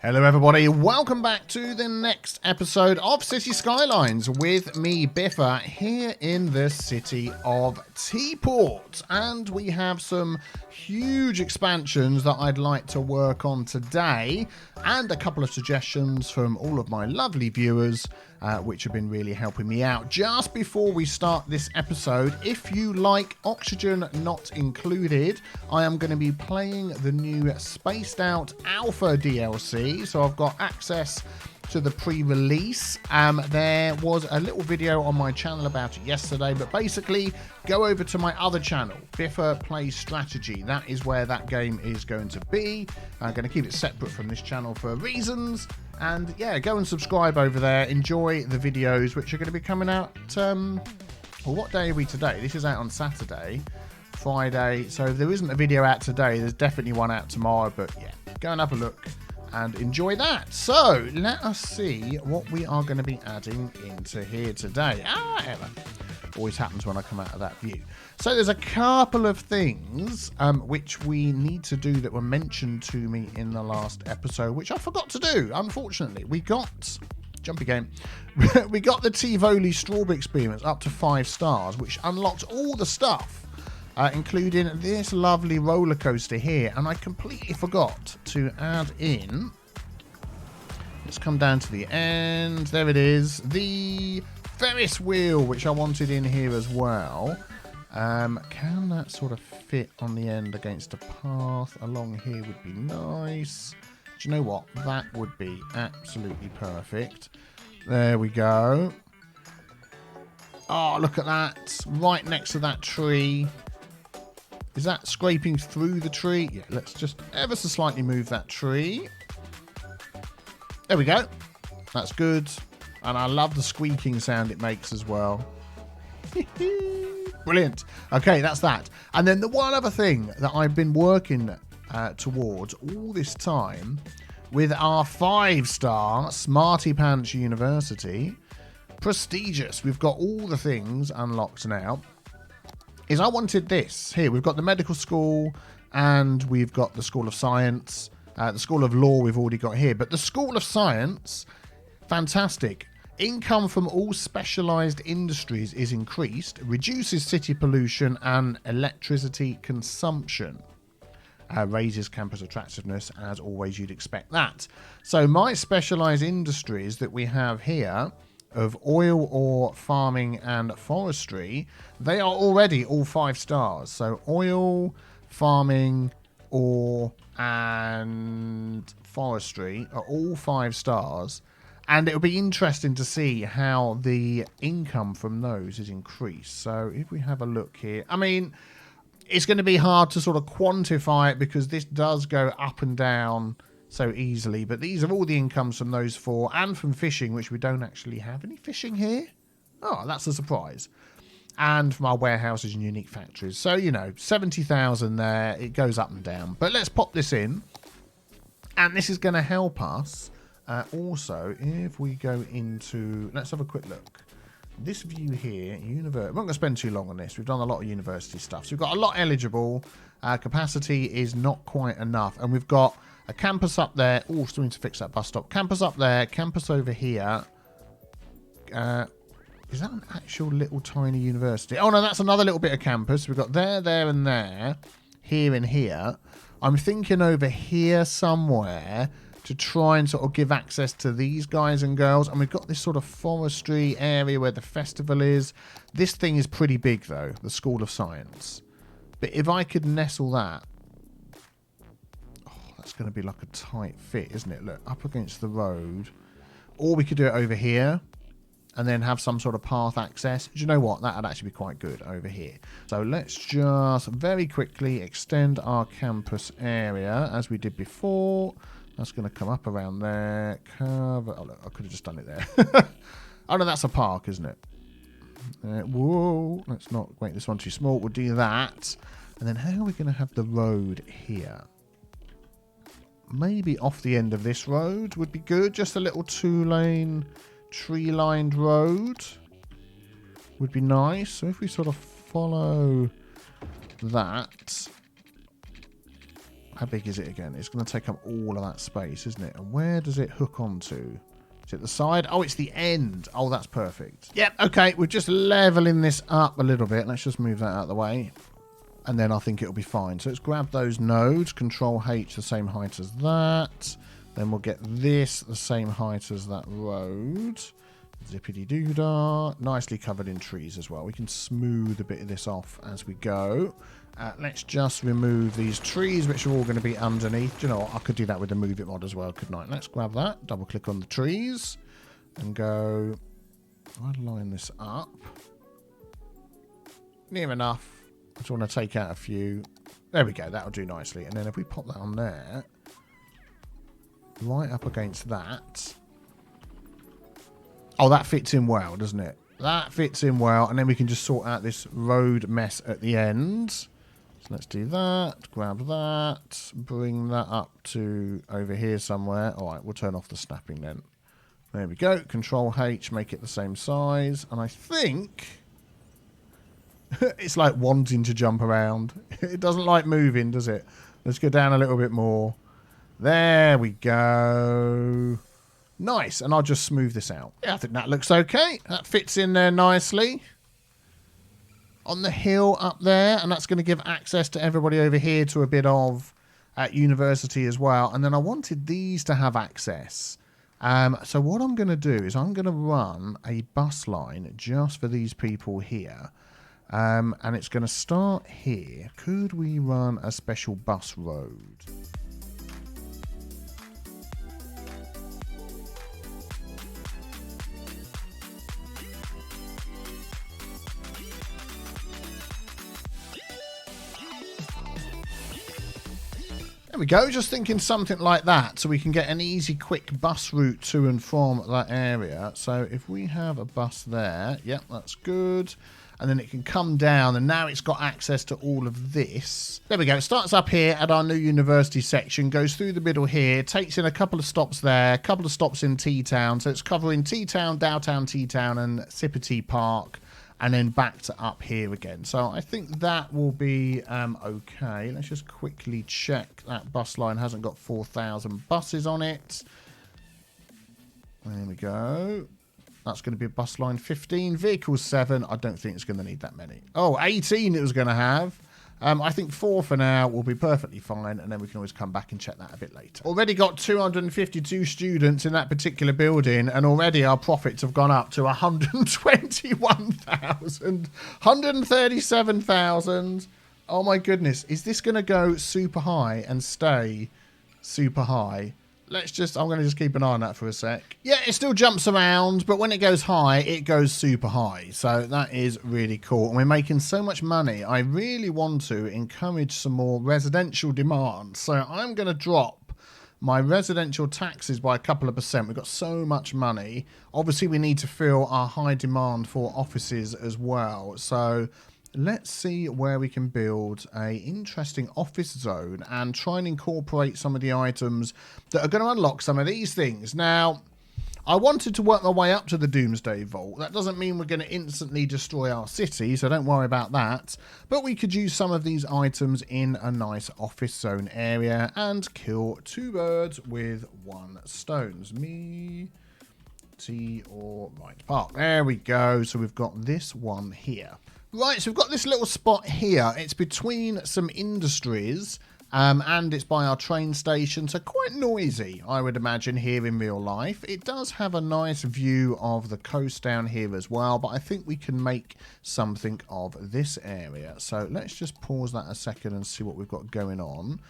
Hello everybody, welcome back to the next episode of Cities Skylines with me, Biffa, here in the city of Teaport. And we have some huge expansions that I'd like to work on today, and a couple of suggestions from all of my lovely viewers, which have been really helping me out. Just before we start this episode, if you like Oxygen Not Included, I am going to be playing the new Spaced Out Alpha DLC, so I've got access to the pre-release. There was a little video on my channel about it yesterday, but basically go over to my other channel, Biffa Plays Strategy. That is where that game is going to be. I'm going to keep it separate from this channel for reasons. And yeah, go and subscribe over there. Enjoy the videos, which are going to be coming out. Well, what day are we today? This is out on Saturday, Friday. So if there isn't a video out today, there's definitely one out tomorrow. But yeah, go and have a look and enjoy that. So let us see what we are going to be adding into here today. Error. Always happens when I come out of that view. So there's a couple of things which we need to do that were mentioned to me in the last episode, which I forgot to do, unfortunately. We got, jumpy game, we got the TeaVille strawberry experience up to 5 stars, which unlocked all the stuff, including this lovely roller coaster here. And I completely forgot to add in, let's come down to the end, there it is, the Ferris wheel, which I wanted in here as well. Can that sort of fit on the end against a path along here would be nice. Do you know what? That would be absolutely perfect. There we go. Oh, look at that. Right next to that tree. Is that scraping through the tree? Yeah, let's just ever so slightly move that tree. There we go. That's good. And I love the squeaking sound it makes as well. Brilliant. Okay, that's that. And then the one other thing that I've been working towards all this time with our 5-star Smartypants University, prestigious, we've got all the things unlocked now, is I wanted this. Here, we've got the medical school and we've got the School of Science. The School of Law we've already got here. But the School of Science, fantastic. Income from all specialised industries is increased, reduces city pollution and electricity consumption, raises campus attractiveness, as always you'd expect that. So my specialised industries that we have here of oil, ore, farming and forestry, they are already all 5 stars. So oil, farming, ore and forestry are all 5 stars. And it'll be interesting to see how the income from those is increased. So if we have a look here, I mean, it's going to be hard to sort of quantify it because this does go up and down so easily. But these are all the incomes from those 4 and from fishing, which we don't actually have any fishing here. Oh, that's a surprise. And from our warehouses and unique factories. So, you know, 70,000 there. It goes up and down. But let's pop this in. And this is going to help us. Also, if we go into, let's have a quick look. This view here, we're not going to spend too long on this. We've done a lot of university stuff. So we've got a lot eligible. Capacity is not quite enough. And we've got a campus up there. Oh, still need to fix that bus stop. Campus up there, campus over here. Is that an actual little tiny university? Oh, no, that's another little bit of campus. We've got there, there, and there. Here and here. I'm thinking over here somewhere to try and sort of give access to these guys and girls. And we've got this sort of forestry area where the festival is. This thing is pretty big, though, the School of Science. But if I could nestle that... Oh, that's going to be like a tight fit, isn't it? Look, up against the road. Or we could do it over here and then have some sort of path access. Do you know what? That would actually be quite good over here. So let's just very quickly extend our campus area as we did before. That's going to come up around there. Curve. Oh, look, I could have just done it there. Oh, no, that's a park, isn't it? Whoa. Let's not make this one too small. We'll do that. And then how are we going to have the road here? Maybe off the end of this road would be good. Just a little 2-lane, tree-lined road would be nice. So if we sort of follow that... How big is it again? It's going to take up all of that space, isn't it? And where does it hook onto? Is it the side? Oh, it's the end. Oh, that's perfect. Yep, okay. We're just leveling this up a little bit. Let's just move that out of the way. And then I think it'll be fine. So let's grab those nodes. Control H, the same height as that. Then we'll get this the same height as that road. Zippity-doo-dah. Nicely covered in trees as well. We can smooth a bit of this off as we go. Let's just remove these trees, which are all going to be underneath. Do you know what? I could do that with the Move It mod as well, couldn't I? Let's grab that. Double click on the trees. And go... I'll line this up. Near enough. I just want to take out a few. There we go. That'll do nicely. And then if we pop that on there... Right up against that... Oh, that fits in well, doesn't it? That fits in well. And then we can just sort out this road mess at the end. So let's do that. Grab that. Bring that up to over here somewhere. All right, we'll turn off the snapping then. There we go. Control H, make it the same size. And I think... it's like wanting to jump around. It doesn't like moving, does it? Let's go down a little bit more. There we go. Nice, and I'll just smooth this out. Yeah, I think that looks okay. That fits in there nicely. On the hill up there, and that's going to give access to everybody over here to a bit of university as well. And then I wanted these to have access. So what I'm going to do is I'm going to run a bus line just for these people here. And it's going to start here. Could we run a special bus road? There we go, just thinking something like that so we can get an easy, quick bus route to and from that area. So if we have a bus there, yep, that's good. And then it can come down, and now it's got access to all of this. There we go, it starts up here at our new university section, goes through the middle here, takes in a couple of stops there, a couple of stops in T-Town. So it's covering T-Town, Dowtown, T-Town, and Sippity Park. And then back to up here again. So I think that will be okay. Let's just quickly check that bus line hasn't got 4,000 buses on it. There we go. That's going to be a bus line 15. Vehicles 7. I don't think it's going to need that many. Oh, 18 it was going to have. I think 4 for now will be perfectly fine, and then we can always come back and check that a bit later. Already got 252 students in that particular building, and already our profits have gone up to 121,000, 137,000. Oh my goodness, is this going to go super high and stay super high? I'm going to just keep an eye on that for a sec. Yeah, it still jumps around, but when it goes high, it goes super high. So that is really cool. And we're making so much money. I really want to encourage some more residential demand. So I'm going to drop my residential taxes by a couple of %. We've got so much money. Obviously, we need to fill our high demand for offices as well. So... let's see where we can build a interesting office zone and try and incorporate some of the items that are going to unlock some of these things. Now, I wanted to work my way up to the Doomsday Vault. That doesn't mean we're going to instantly destroy our city, so don't worry about that. But we could use some of these items in a nice office zone area and kill 2 birds with 1 stone. Me, T, or right park. There we go. So we've got this one here. Right, so we've got this little spot here. It's between some industries and it's by our train station. So quite noisy, I would imagine, here in real life. It does have a nice view of the coast down here as well. But I think we can make something of this area. So let's just pause that a second and see what we've got going on.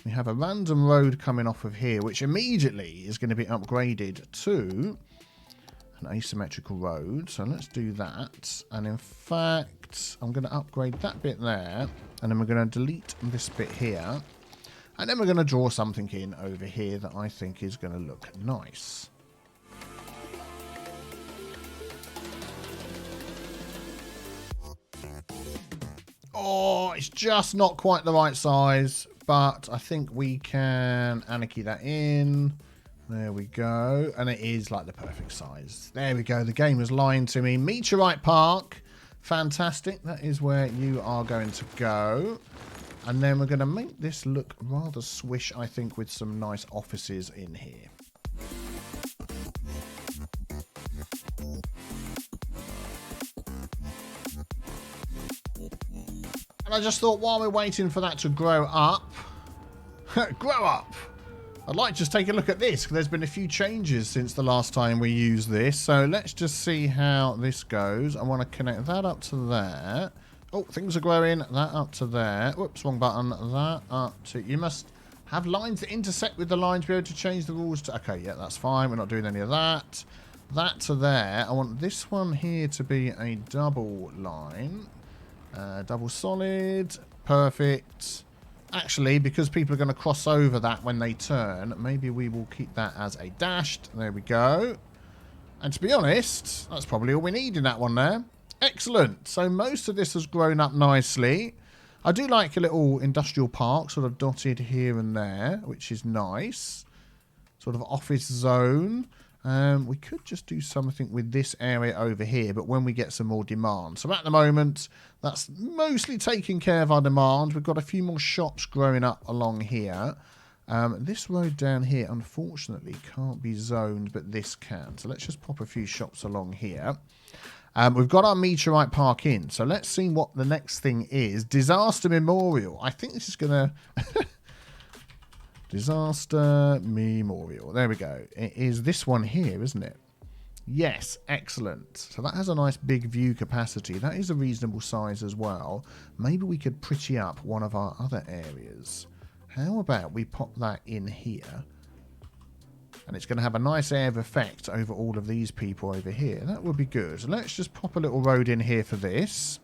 We have a random road coming off of here, which immediately is going to be upgraded to... an asymmetrical road, so let's do that. And in fact, I'm going to upgrade that bit there, and then we're going to delete this bit here, and then we're going to draw something in over here that I think is going to look nice. Oh, it's just not quite the right size, but I think we can anarchy that in. There we go. And it is like the perfect size. There we go. The game was lying to me. Meteorite Park. Fantastic. That is where you are going to go. And then we're going to make this look rather swish, I think, with some nice offices in here. And I just thought while we're waiting for that to grow up, grow up! I'd like to just take a look at this, because there's been a few changes since the last time we used this. So let's just see how this goes. I want to connect that up to there. Oh, things are growing. That up to there. Whoops, wrong button. That up to... You must have lines that intersect with the lines to be able to change the rules to... Okay, yeah, that's fine. We're not doing any of that. That to there. I want this one here to be a double line. Double solid. Perfect. Actually, because people are going to cross over that when they turn, maybe we will keep that as a dashed. There we go. And to be honest, that's probably all we need in that one there. Excellent. So most of this has grown up nicely. I do like a little industrial park sort of dotted here and there, which is nice. Sort of office zone. We could just do something with this area over here, but when we get some more demand. So at the moment, that's mostly taking care of our demand. We've got a few more shops growing up along here. This road down here, unfortunately, can't be zoned, but this can. So let's just pop a few shops along here. We've got our meteorite park in. So let's see what the next thing is. Disaster Memorial. I think this is going to... Disaster Memorial. There we go. It is this one here, isn't it? Yes, excellent. So that has a nice big view capacity. That is a reasonable size as well. Maybe we could pretty up one of our other areas. How about we pop that in here? And it's going to have a nice air of effect over all of these people over here. That would be good. So let's just pop a little road in here for this.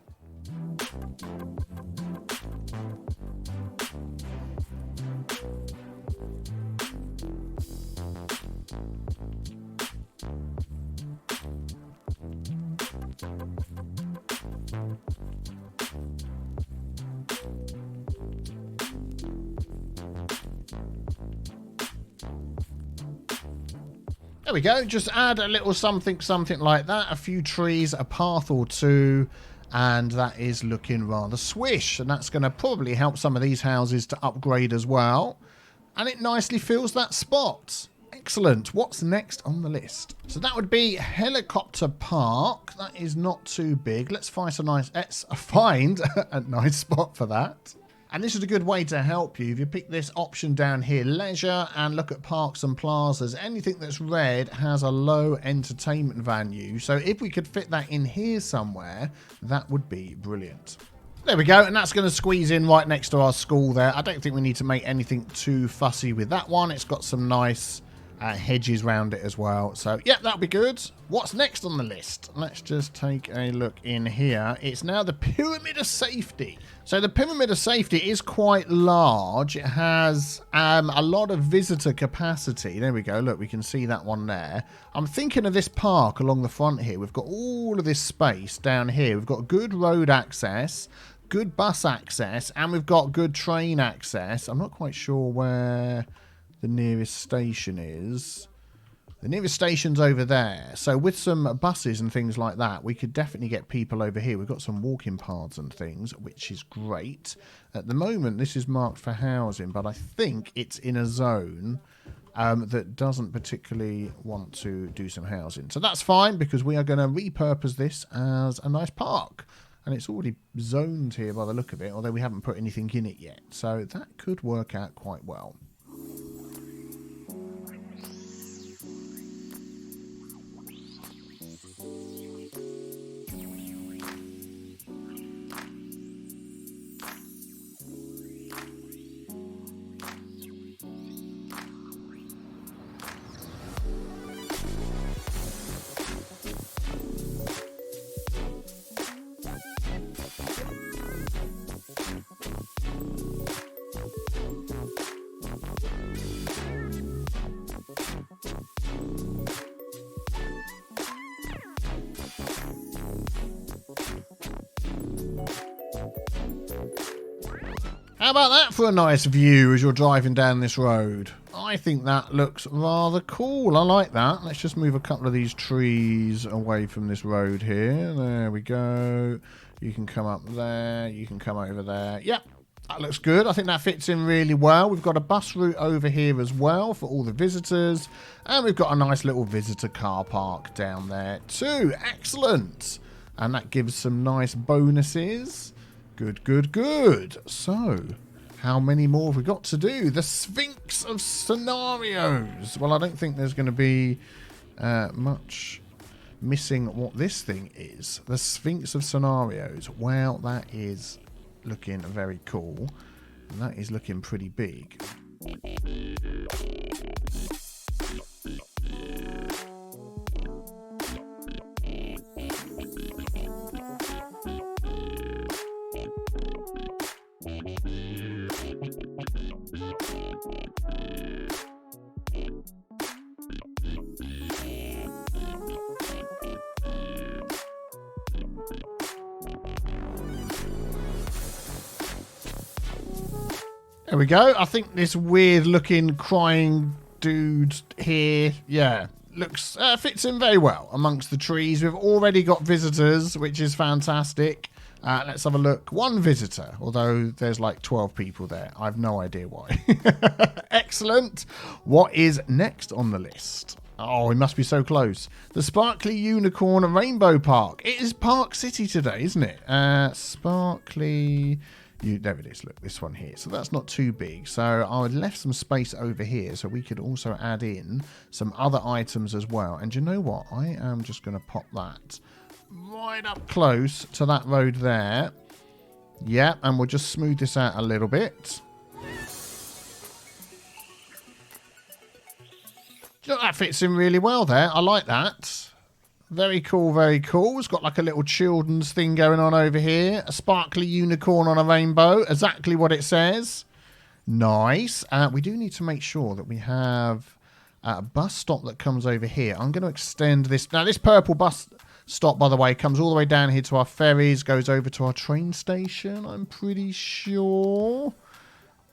There we go. Just add a little something like that. A few trees, a path or two, and that is looking rather swish. And that's going to probably help some of these houses to upgrade as well. And it nicely fills that spot. Excellent. What's next on the list? So that would be Helicopter Park. That is not too big. Let's find a nice spot for that. And this is a good way to help you. If you pick this option down here, leisure, and look at parks and plazas, anything that's red has a low entertainment value. So if we could fit that in here somewhere, that would be brilliant. There we go, and that's going to squeeze in right next to our school there. I don't think we need to make anything too fussy with that one. It's got some nice hedges around it as well. So, yeah, that'll be good. What's next on the list? Let's just take a look in here. It's now the Pyramid of Safety. So the Pyramid of Safety is quite large. It has a lot of visitor capacity. There we go. Look, we can see that one there. I'm thinking of this park along the front here. We've got all of this space down here. We've got good road access, good bus access, and we've got good train access. I'm not quite sure where the nearest station is. The nearest station's over there. So with some buses and things like that, we could definitely get people over here. We've got some walking paths and things, which is great. At the moment, this is marked for housing, but I think it's in a zone that doesn't particularly want to do some housing. So that's fine, because we are going to repurpose this as a nice park. And it's already zoned here by the look of it, although we haven't put anything in it yet. So that could work out quite well. How about that for a nice view as you're driving down this road? I think that looks rather cool. I like that. Let's just move a couple of these trees away from this road here. There we go. You can come up there. You can come over there. Yep. That looks good. I think that fits in really well. We've got a bus route over here as well for all the visitors. And we've got a nice little visitor car park down there too. Excellent. And that gives some nice bonuses. Good, good, good. So, how many more have we got to do? The Sphinx of scenarios. Well, I don't think there's going to be much missing what this thing is. The Sphinx of scenarios. Well, that is looking very cool. And that is looking pretty big. There we go. I think this weird looking crying dude here, yeah, looks fits in very well amongst the trees. We've already got visitors, which is fantastic. Let's have a look. One visitor, although there's like 12 people there. I have no idea why. Excellent. What is next on the list? Oh, we must be so close. The Sparkly Unicorn Rainbow Park. It is Park City today, isn't it? Sparkly... there it is. Look, this one here. So that's not too big. So I would left some space over here so we could also add in some other items as well. And you know what? I am just going to pop that right up close to that road there. Yeah, and we'll just smooth this out a little bit. Look, that fits in really well there. I like that. Very cool, very cool. It's got like a little children's thing going on over here. A sparkly unicorn on a rainbow. Exactly what it says. Nice. We do need to make sure that we have a bus stop that comes over here. I'm going to extend this. Now, this purple bus stop, by the way, comes all the way down here to our ferries, goes over to our train station, I'm pretty sure.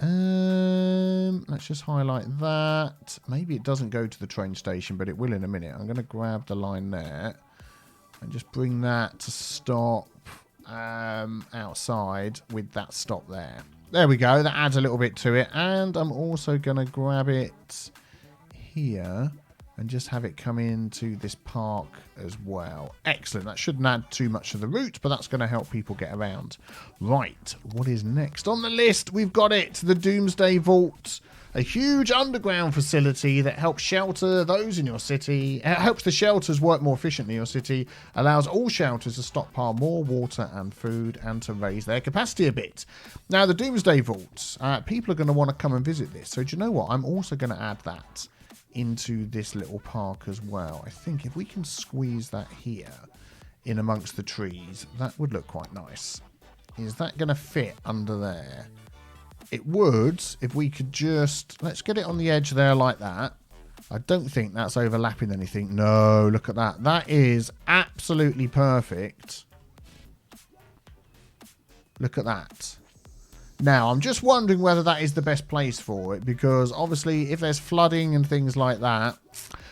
Let's just highlight that. Maybe it doesn't go to the train station, but it will in a minute. I'm going to grab the line there and just bring that to stop outside with that stop there. There we go. That adds a little bit to it. And I'm also going to grab it here and just have it come into this park as well. Excellent. That shouldn't add too much to the route, but that's going to help people get around. Right, what is next on the list? We've got it, the Doomsday Vault. A huge underground facility that helps shelter those in your city. It helps the shelters work more efficiently in your city. Allows all shelters to stockpile more water and food and to raise their capacity a bit. Now, the Doomsday Vault. People are going to want to come and visit this. So do you know what? I'm also going to add that into this little park as well. I think if we can squeeze that here in amongst the trees, that would look quite nice. Is that going to fit under there? It would if we could just... Let's get it on the edge there like that. I don't think that's overlapping anything. No, look at that. That is absolutely perfect. Look at that. Now, I'm just wondering whether that is the best place for it, because obviously if there's flooding and things like that...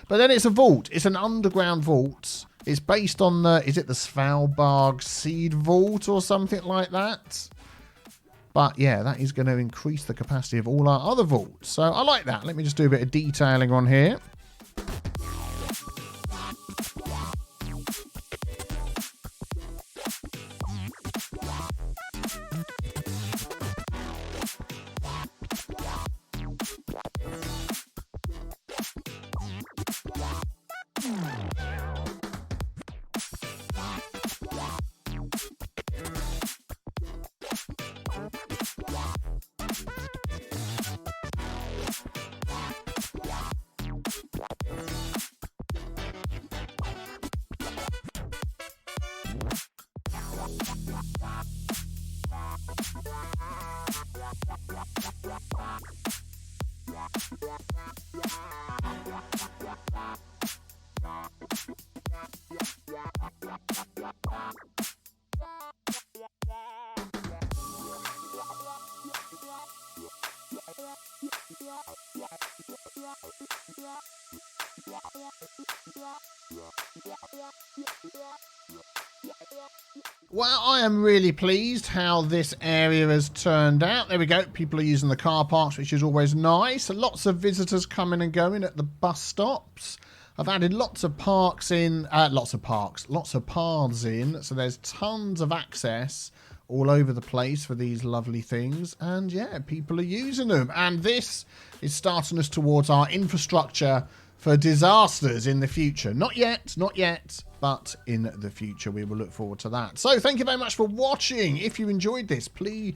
But then it's a vault. It's an underground vault. It's based on the... Is it the Svalbard Seed Vault or something like that? But yeah, that is going to increase the capacity of all our other vaults. So I like that. Let me just do a bit of detailing on here. Well, I am really pleased how this area has turned out. There we go. People are using the car parks, which is always nice. Lots of visitors coming and going at the bus stops. I've added lots of paths in, so there's tons of access all over the place for these lovely things, and yeah, people are using them, and this is starting us towards our infrastructure for disasters in the future. Not yet, but in the future we will look forward to that. So thank you very much for watching. If you enjoyed this, please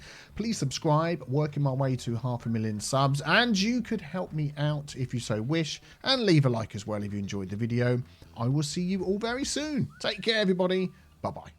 subscribe. Working my way to 500,000 subs, and you could help me out if you so wish, and leave a like as well if you enjoyed the video. I will see you all very soon. Take care, everybody. Bye bye.